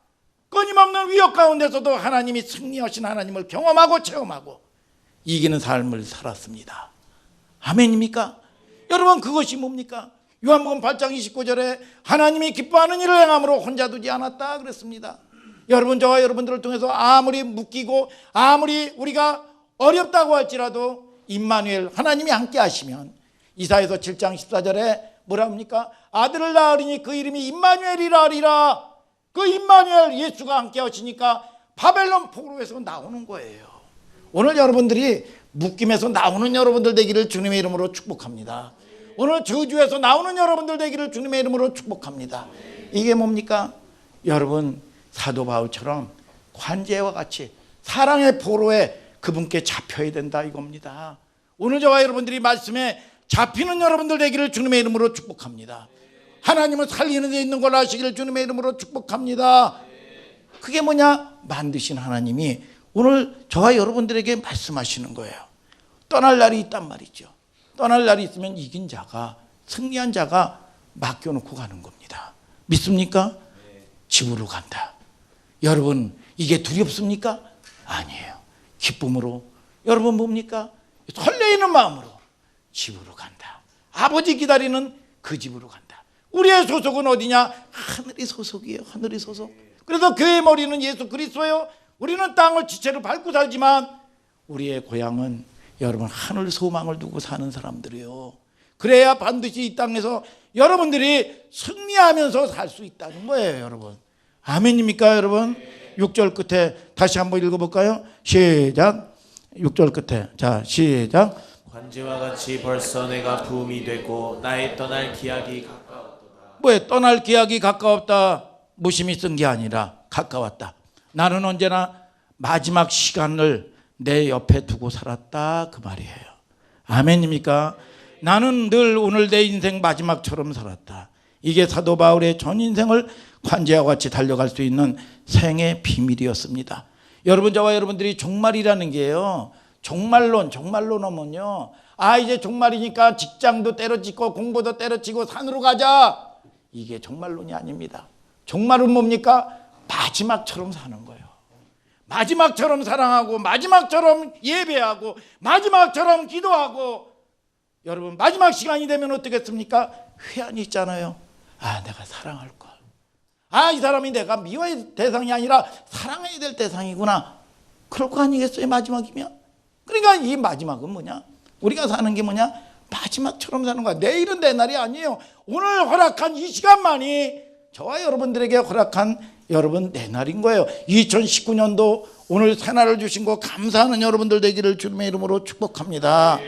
끊임없는 위협 가운데서도 하나님이 승리하신 하나님을 경험하고 체험하고 이기는 삶을 살았습니다. 아멘입니까? 여러분, 그것이 뭡니까? 요한복음 8장 29절에 하나님이 기뻐하는 일을 행함으로 혼자 두지 않았다 그랬습니다. 여러분, 저와 여러분들을 통해서 아무리 묶이고 아무리 우리가 어렵다고 할지라도 임마누엘, 하나님이 함께 하시면, 이사야서 7장 14절에 뭐라 합니까? 아들을 낳으리니 그 이름이 임마누엘이라 하리라. 그 임마누엘, 예수가 함께 하시니까 바벨론 포로에서 나오는 거예요. 오늘 여러분들이 묶임에서 나오는 여러분들 되기를 주님의 이름으로 축복합니다. 오늘 저주에서 나오는 여러분들 되기를 주님의 이름으로 축복합니다. 이게 뭡니까? 여러분, 사도 바울처럼 관제와 같이 사랑의 포로에 그분께 잡혀야 된다 이겁니다. 오늘 저와 여러분들이 말씀에 잡히는 여러분들 되기를 주님의 이름으로 축복합니다. 하나님은 살리는 데 있는 걸 아시기를 주님의 이름으로 축복합니다. 그게 뭐냐? 만드신 하나님이 오늘 저와 여러분들에게 말씀하시는 거예요. 떠날 날이 있단 말이죠. 떠날 날이 있으면 이긴 자가, 승리한 자가 맡겨놓고 가는 겁니다. 믿습니까? 집으로 간다. 여러분, 이게 두렵습니까? 아니에요. 기쁨으로. 여러분 뭡니까? 설레이는 마음으로 집으로 간다. 아버지 기다리는 그 집으로 간다. 우리의 소속은 어디냐? 하늘의 소속이에요. 하늘의 소속. 그래서 교회의 머리는 예수 그리스도예요. 우리는 땅을 지체로 밟고 살지만 우리의 고향은 여러분 하늘 소망을 두고 사는 사람들이에요. 그래야 반드시 이 땅에서 여러분들이 승리하면서 살 수 있다는 거예요, 여러분. 아멘입니까, 여러분? 6절 끝에 다시 한번 읽어볼까요? 시작. 6절 끝에. 자, 시작. 관제와 같이 벌써 내가 부음이 되고 나의 떠날 기약이 가까웠도다. 뭐에 떠날 기약이 가까웠다. 무심히 쓴 게 아니라 가까웠다. 나는 언제나 마지막 시간을 내 옆에 두고 살았다, 그 말이에요. 아멘입니까? 나는 늘 오늘 내 인생 마지막처럼 살았다. 이게 사도 바울의 전 인생을 관제와 같이 달려갈 수 있는 생의 비밀이었습니다. 여러분, 저와 여러분들이 종말이라는 게요, 종말론하면요, 이제 종말이니까 직장도 때려치고 공부도 때려치고 산으로 가자, 이게 종말론이 아닙니다. 종말은 뭡니까? 마지막처럼 사는 거예요. 마지막처럼 사랑하고 마지막처럼 예배하고 마지막처럼 기도하고. 여러분, 마지막 시간이 되면 어떻겠습니까? 회한이 있잖아요. 내가 사랑할 걸. 이 사람이 내가 미워할 대상이 아니라 사랑해야 될 대상이구나. 그럴 거 아니겠어요, 마지막이면? 그러니까 이 마지막은 뭐냐? 우리가 사는 게 뭐냐? 마지막처럼 사는 거야. 내일은 내 날이 아니에요. 오늘 허락한 이 시간만이 저와 여러분들에게 허락한 여러분 내 날인 거예요. 2019년도 오늘 새날을 주신 거 감사하는 여러분들 되기를 주님의 이름으로 축복합니다.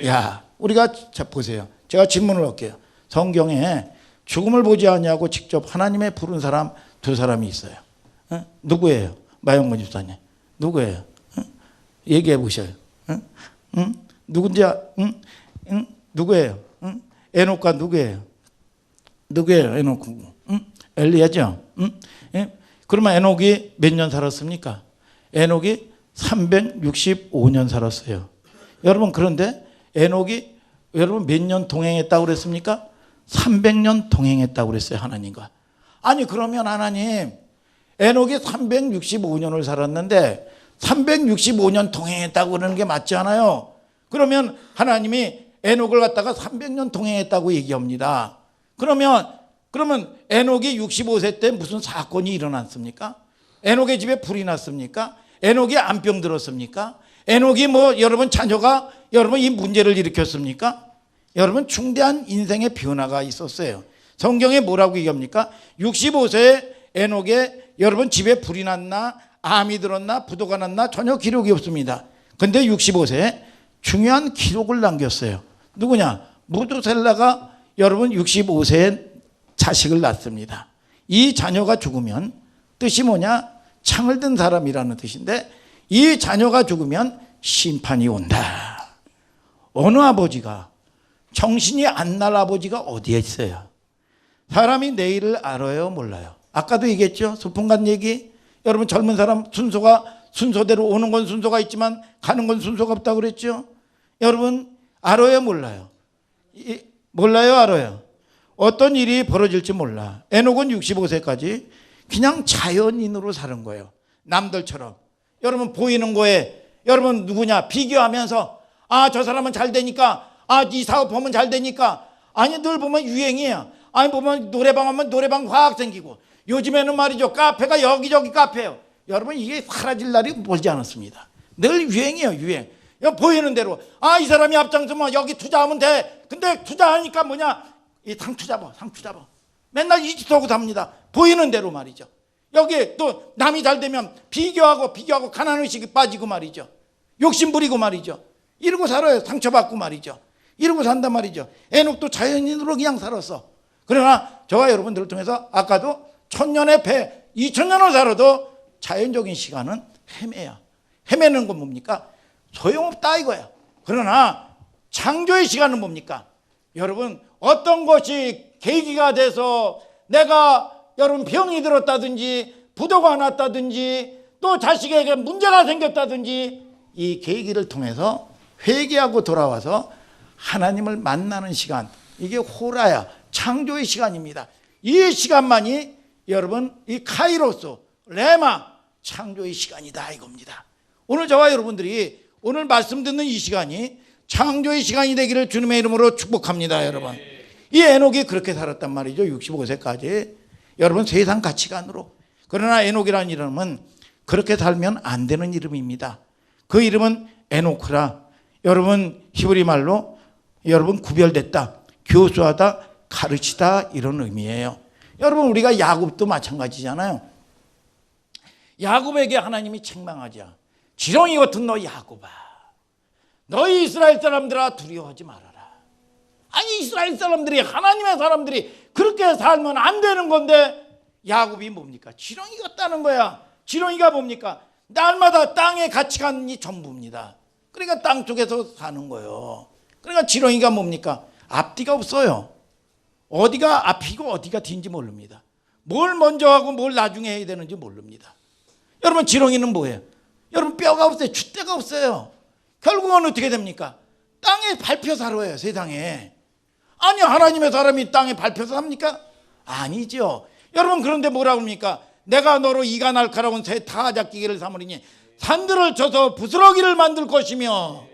야, 우리가 자 보세요. 제가 질문을 할게요. 성경에 죽음을 보지 아니하고 직접 하나님의 부른 사람 두 사람이 있어요. 누구예요? 마영문 집사님. 누구예요? 얘기해 보셔요. 누군지 누구예요? 에녹과 누구예요? 에녹. 엘리야죠. 그러면 에녹이 몇 년 살았습니까? 에녹이 365년 살았어요. 여러분, 그런데 에녹이 여러분 몇 년 동행했다고 그랬습니까? 300년 동행했다고 그랬어요, 하나님과. 아니, 그러면 하나님, 에녹이 365년을 살았는데 365년 동행했다고 그러는 게 맞지 않아요? 그러면 하나님이 에녹을 갖다가 300년 동행했다고 얘기합니다. 그러면 에녹이 65세 때 무슨 사건이 일어났습니까? 에녹의 집에 불이 났습니까? 에녹이 암병 들었습니까? 에녹이 여러분 자녀가 여러분 이 문제를 일으켰습니까? 여러분, 중대한 인생의 변화가 있었어요. 성경에 뭐라고 얘기합니까? 65세에 에녹의 여러분 집에 불이 났나, 암이 들었나, 부도가 났나 전혀 기록이 없습니다. 근데 65세에 중요한 기록을 남겼어요. 누구냐? 무두셀라가 여러분 65세에 자식을 낳습니다. 이 자녀가 죽으면 뜻이 뭐냐? 창을 든 사람이라는 뜻인데, 이 자녀가 죽으면 심판이 온다. 어느 아버지가, 정신이 안 날 아버지가 어디에 있어요? 사람이 내일을 알아요, 몰라요? 아까도 얘기했죠, 소풍 간 얘기. 여러분, 젊은 사람 순서대로 오는 건 순서가 있지만 가는 건 순서가 없다고 그랬죠. 여러분, 알아요, 몰라요? 몰라요, 알아요? 어떤 일이 벌어질지 몰라. 에녹은 65세까지 그냥 자연인으로 사는 거예요. 남들처럼. 여러분 보이는 거에 여러분 누구냐 비교하면서 아, 저 사람은 잘 되니까, 아, 이 사업하면 잘 되니까. 아니, 늘 보면 유행이에요. 아니, 보면 노래방 하면 노래방 화학 생기고, 요즘에는 말이죠, 카페가 여기저기 카페예요. 여러분, 이게 사라질 날이 멀지 않았습니다. 늘 유행이에요, 유행. 보이는 대로 아, 이 사람이 앞장서면 여기 투자하면 돼. 근데 투자하니까 뭐냐, 이 상투자봐 맨날 이 짓 하고 삽니다. 보이는 대로 말이죠. 여기 또 남이 잘 되면 비교하고 가난의식이 빠지고 말이죠. 욕심 부리고 말이죠. 이러고 살아요. 상처받고 말이죠. 이러고 산단 말이죠. 에녹도 자연인으로 그냥 살았어. 그러나 저와 여러분들을 통해서 아까도 1000년의 배, 2000년을 살아도 자연적인 시간은 헤매는 건 뭡니까? 소용없다 이거야. 그러나 창조의 시간은 뭡니까? 여러분, 어떤 것이 계기가 돼서 내가 여러분 병이 들었다든지 부도가 났다든지 또 자식에게 문제가 생겼다든지 이 계기를 통해서 회개하고 돌아와서 하나님을 만나는 시간, 이게 호라야, 창조의 시간입니다. 이 시간만이 여러분 이 카이로스, 레마, 창조의 시간이다 이겁니다. 오늘 저와 여러분들이 오늘 말씀 듣는 이 시간이 창조의 시간이 되기를 주님의 이름으로 축복합니다. 여러분, 이 에녹이 그렇게 살았단 말이죠. 65세까지. 여러분, 세상 가치관으로. 그러나 에녹이라는 이름은 그렇게 살면 안 되는 이름입니다. 그 이름은 에노크라. 여러분, 히브리 말로 여러분 구별됐다, 교수하다, 가르치다 이런 의미예요. 여러분, 우리가 야곱도 마찬가지잖아요. 야곱에게 하나님이 책망하자. 지렁이 같은 너 야곱아, 너희 이스라엘 사람들아 두려워하지 말아라. 아니, 이스라엘 사람들이, 하나님의 사람들이 그렇게 살면 안 되는 건데 야곱이 뭡니까? 지렁이 같다는 거야. 지렁이가 뭡니까? 날마다 땅에 같이 가는 이 전부입니다. 그러니까 땅 속에서 사는 거예요. 그러니까 지렁이가 뭡니까? 앞뒤가 없어요. 어디가 앞이고 어디가 뒤인지 모릅니다. 뭘 먼저 하고 뭘 나중에 해야 되는지 모릅니다. 여러분, 지렁이는 뭐예요? 여러분, 뼈가 없어요. 줏대가 없어요. 결국은 어떻게 됩니까? 땅에 밟혀 살아요, 세상에. 아니, 하나님의 사람이 땅에 밟혀서 삽니까? 아니죠. 여러분, 그런데 뭐라고 합니까? 내가 너로 이가 날카로운 새 타작기계를 삼으리니 산들을 쳐서 부스러기를 만들 것이며.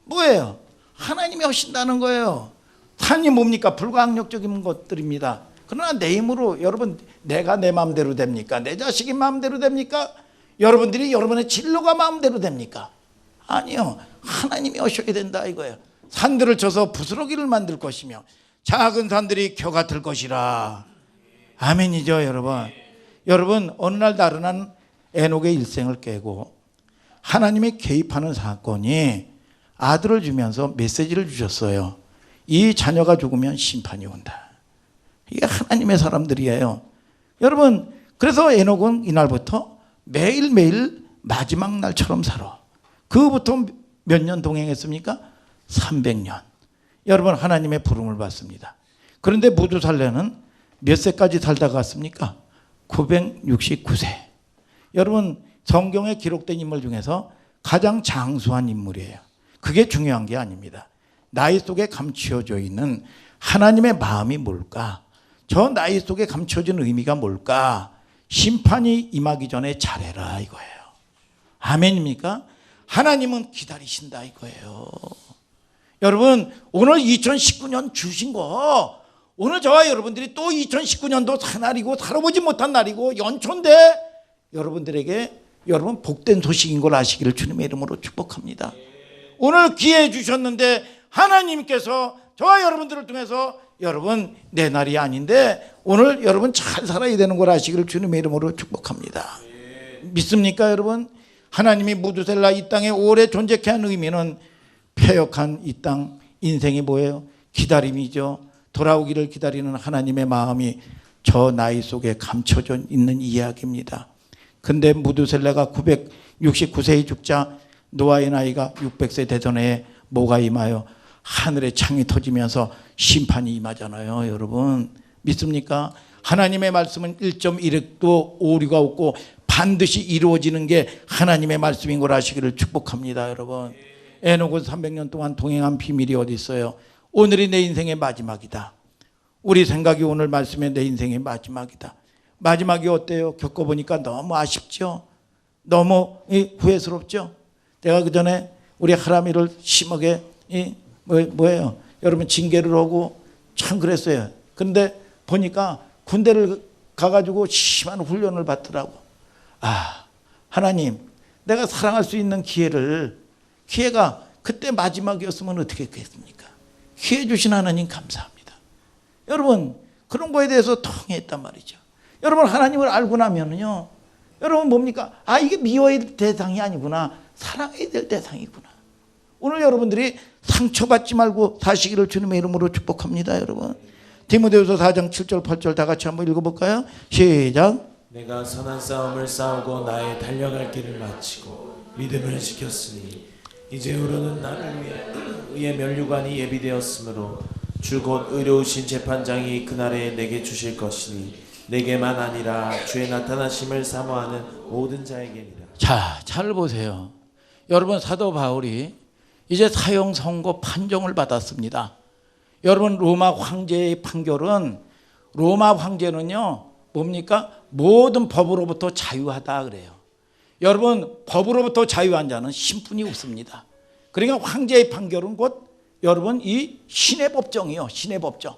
뭐예요? 하나님이 하신다는 거예요. 산이 뭡니까? 불가항력적인 것들입니다. 그러나 내 힘으로, 여러분, 내가 내 마음대로 됩니까? 내 자식이 마음대로 됩니까? 여러분들이 여러분의 진로가 마음대로 됩니까? 아니요. 하나님이 하셔야 된다 이거예요. 산들을 쳐서 부스러기를 만들 것이며 작은 산들이 겨 같을 것이라. 아멘이죠, 여러분. 여러분, 어느 날 나른한 에녹의 일생을 깨고 하나님이 개입하는 사건이 아들을 주면서 메시지를 주셨어요. 이 자녀가 죽으면 심판이 온다. 이게 하나님의 사람들이에요. 여러분, 그래서 에녹은 이날부터 매일매일 마지막 날처럼 살아. 그부터 몇 년 동행했습니까? 300년. 여러분, 하나님의 부름을 받습니다. 그런데 무두살레는 몇 세까지 살다가 갔습니까? 969세. 여러분, 성경에 기록된 인물 중에서 가장 장수한 인물이에요. 그게 중요한 게 아닙니다. 나이 속에 감추어져 있는 하나님의 마음이 뭘까? 저 나이 속에 감춰진 의미가 뭘까? 심판이 임하기 전에 잘해라 이거예요. 아멘입니까? 하나님은 기다리신다 이거예요. 여러분, 오늘 2019년 주신 거, 오늘 저와 여러분들이 또 2019년도 사날이고 살아보지 못한 날이고 연초인데 여러분들에게 여러분 복된 소식인 걸 아시기를 주님의 이름으로 축복합니다. 오늘 기회 주셨는데 하나님께서 저와 여러분들을 통해서 여러분 내 날이 아닌데 오늘 여러분 잘 살아야 되는 걸 아시기를 주님의 이름으로 축복합니다. 믿습니까 여러분? 하나님이 무두셀라 이 땅에 오래 존재케 한 의미는 폐역한 이 땅 인생이 뭐예요? 기다림이죠. 돌아오기를 기다리는 하나님의 마음이 저 나이 속에 감춰져 있는 이야기입니다. 근데 무두셀라가 969세에 죽자 노아의 나이가 600세 되던 해에 뭐가 임하여? 하늘의 창이 터지면서 심판이 임하잖아요. 여러분 믿습니까? 하나님의 말씀은 1.1획도 오류가 없고 반드시 이루어지는 게 하나님의 말씀인 걸 아시기를 축복합니다. 여러분, 에녹은 300년 동안 동행한 비밀이 어디 있어요? 오늘이 내 인생의 마지막이다. 우리 생각이 오늘 말씀에 내 인생의 마지막이다. 마지막이 어때요? 겪어보니까 너무 아쉽죠. 너무 후회스럽죠. 내가 그 전에 우리 하람이를 심하게 뭐예요? 여러분 징계를 하고 참 그랬어요. 그런데 보니까 군대를 가가지고 심한 훈련을 받더라고. 아, 하나님, 내가 사랑할 수 있는 기회가 그때 마지막이었으면 어떻게 했겠습니까? 기회 주신 하나님 감사합니다. 여러분, 그런 거에 대해서 통했단 말이죠. 여러분, 하나님을 알고 나면요, 여러분 뭡니까? 아, 이게 미워야 될 대상이 아니구나. 사랑해야 될 대상이구나. 오늘 여러분들이 상처받지 말고 사시기를 주님의 이름으로 축복합니다, 여러분. 디모데후서 4장 7절 8절 다 같이 한번 읽어볼까요? 시작. 내가 선한 싸움을 싸우고 나의 달려갈 길을 마치고 믿음을 지켰으니 이제후로는 나를 위해 면류관이 예비되었으므로 주 곧 의로우신 재판장이 그날에 내게 주실 것이니 내게만 아니라 주의 나타나심을 사모하는 모든 자에게니라. 자, 잘 보세요. 여러분, 사도 바울이 이제 사형 선고 판정을 받았습니다. 여러분, 로마 황제의 판결은, 로마 황제는요 뭡니까? 모든 법으로부터 자유하다 그래요. 여러분, 법으로부터 자유한 자는 신분이 없습니다. 그러니까 황제의 판결은 곧 여러분 이 신의 법정이요, 신의 법정.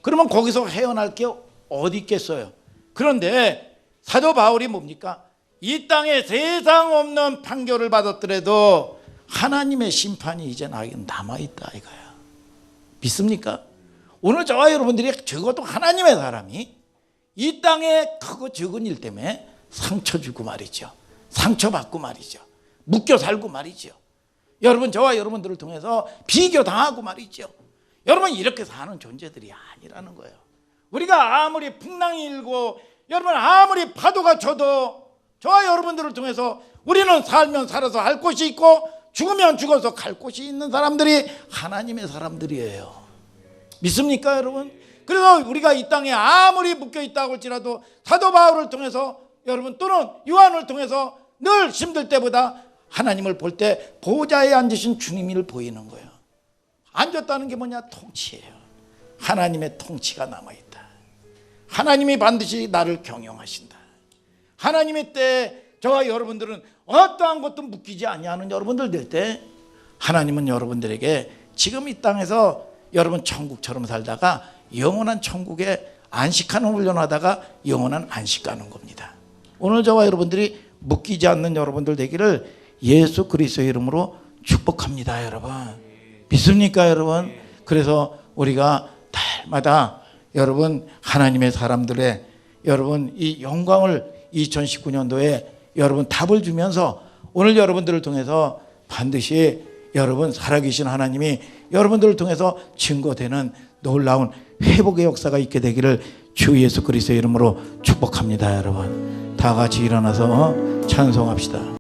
그러면 거기서 헤어날 게 어디 있겠어요? 그런데 사도 바울이 뭡니까? 이 땅에 세상 없는 판결을 받았더라도 하나님의 심판이 이제 나에게 남아있다 이거야. 믿습니까? 오늘 저와 여러분들이 적어도 하나님의 사람이 이 땅에 크고 적은 일 때문에 상처 주고 말이죠. 상처받고 말이죠. 묶여 살고 말이죠. 여러분, 저와 여러분들을 통해서 비교당하고 말이죠. 여러분, 이렇게 사는 존재들이 아니라는 거예요. 우리가 아무리 풍랑이 일고 여러분 아무리 파도가 쳐도 저와 여러분들을 통해서 우리는 살면 살아서 할 곳이 있고 죽으면 죽어서 갈 곳이 있는 사람들이 하나님의 사람들이에요. 믿습니까, 여러분? 그래서 우리가 이 땅에 아무리 묶여 있다고 할지라도 사도 바울을 통해서 여러분 또는 요한을 통해서 늘 힘들 때보다 하나님을 볼 때 보좌에 앉으신 주님을 보이는 거예요. 앉았다는 게 뭐냐? 통치예요. 하나님의 통치가 남아있다. 하나님이 반드시 나를 경영하신다. 하나님의 때에 저와 여러분들은 어떠한 것도 묶이지 아니하는 여러분들 될 때 하나님은 여러분들에게 지금 이 땅에서 여러분 천국처럼 살다가 영원한 천국에 안식하는 훈련하다가 영원한 안식 가는 겁니다. 오늘 저와 여러분들이 묶이지 않는 여러분들 되기를 예수 그리스도의 이름으로 축복합니다, 여러분. 믿습니까, 여러분? 그래서 우리가 달마다 여러분 하나님의 사람들의 여러분 이 영광을 2019년도에 여러분 답을 주면서 오늘 여러분들을 통해서 반드시 여러분 살아계신 하나님이 여러분들을 통해서 증거되는 놀라운 회복의 역사가 있게 되기를 주 예수 그리스도의 이름으로 축복합니다, 여러분. 다 같이 일어나서 찬송합시다.